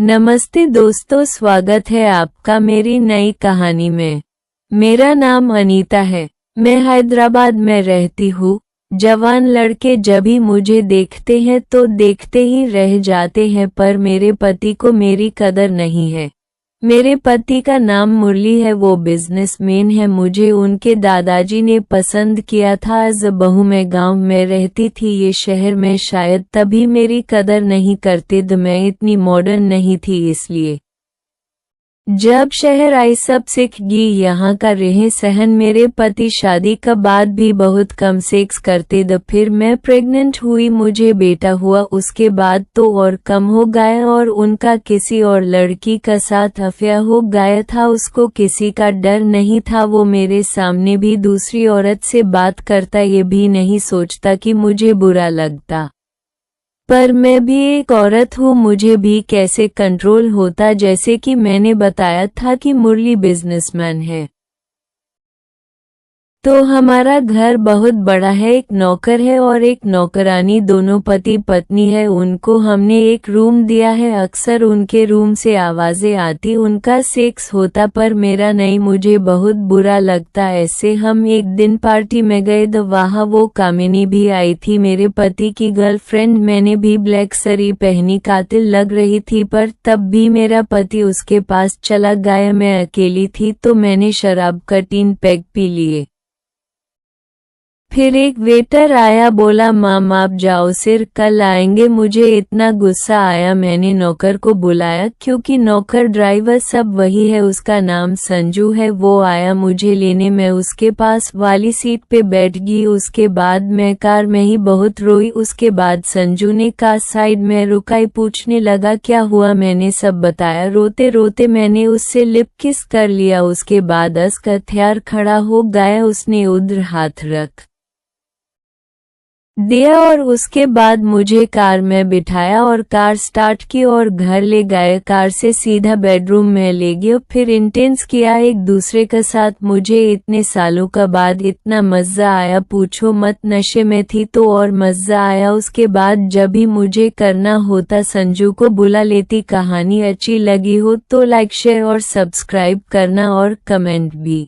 नमस्ते दोस्तों, स्वागत है आपका मेरी नई कहानी में। मेरा नाम अनीता है। मैं हैदराबाद में रहती हूँ। जवान लड़के जब भी मुझे देखते हैं तो देखते ही रह जाते हैं, पर मेरे पति को मेरी कदर नहीं है। मेरे पति का नाम मुरली है, वो बिजनेसमैन है। मुझे उनके दादाजी ने पसंद किया था। एज बहू मैं गांव में रहती थी, ये शहर में शायद तभी मेरी कदर नहीं करते थे। मैं इतनी मॉडर्न नहीं थी, इसलिए जब शहर आई सब सीख गई यहाँ का रहे सहन। मेरे पति शादी के बाद भी बहुत कम सेक्स करते थे। फिर मैं प्रेग्नेंट हुई, मुझे बेटा हुआ, उसके बाद तो और कम हो गया और उनका किसी और लड़की का साथ अफेयर हो गया था। उसको किसी का डर नहीं था, वो मेरे सामने भी दूसरी औरत से बात करता, ये भी नहीं सोचता कि मुझे बुरा लगता। पर मैं भी एक औरत हूँ, मुझे भी कैसे कंट्रोल होता। जैसे कि मैंने बताया था कि मुरली बिजनेसमैन है, तो हमारा घर बहुत बड़ा है। एक नौकर है और एक नौकरानी, दोनों पति पत्नी है। उनको हमने एक रूम दिया है। अक्सर उनके रूम से आवाजें आती, उनका सेक्स होता, पर मेरा नहीं, मुझे बहुत बुरा लगता। ऐसे हम एक दिन पार्टी में गए तो वहाँ वो कामिनी भी आई थी, मेरे पति की गर्लफ्रेंड। मैंने भी ब्लैक साड़ी पहनी, कातिल लग रही थी, पर तब भी मेरा पति उसके पास चला गया। मैं अकेली थी तो मैंने शराब का 3 पैग पी लिए। फिर एक वेटर आया, बोला माम आप जाओ, सिर कल आएंगे। मुझे इतना गुस्सा आया, मैंने नौकर को बुलाया, क्योंकि नौकर ड्राइवर सब वही है, उसका नाम संजू है। वो आया मुझे लेने, मैं उसके पास वाली सीट पे बैठ गई। उसके बाद मैं कार में ही बहुत रोई। उसके बाद संजू ने कार साइड में रुकाई, पूछने लगा क्या हुआ। मैंने सब बताया। रोते रोते मैंने उससे लिप किस कर लिया। उसके बाद असक हथियार खड़ा हो गया, उसने उधर हाथ रख दिया और उसके बाद मुझे कार में बिठाया और कार स्टार्ट की और घर ले गए। कार से सीधा बेडरूम में ले गए, फिर इंटेंस किया एक दूसरे के साथ। मुझे इतने सालों के बाद इतना मजा आया, पूछो मत। नशे में थी तो और मजा आया। उसके बाद जब भी मुझे करना होता संजू को बुला लेती। कहानी अच्छी लगी हो तो लाइक शेयर और सब्सक्राइब करना और कमेंट भी।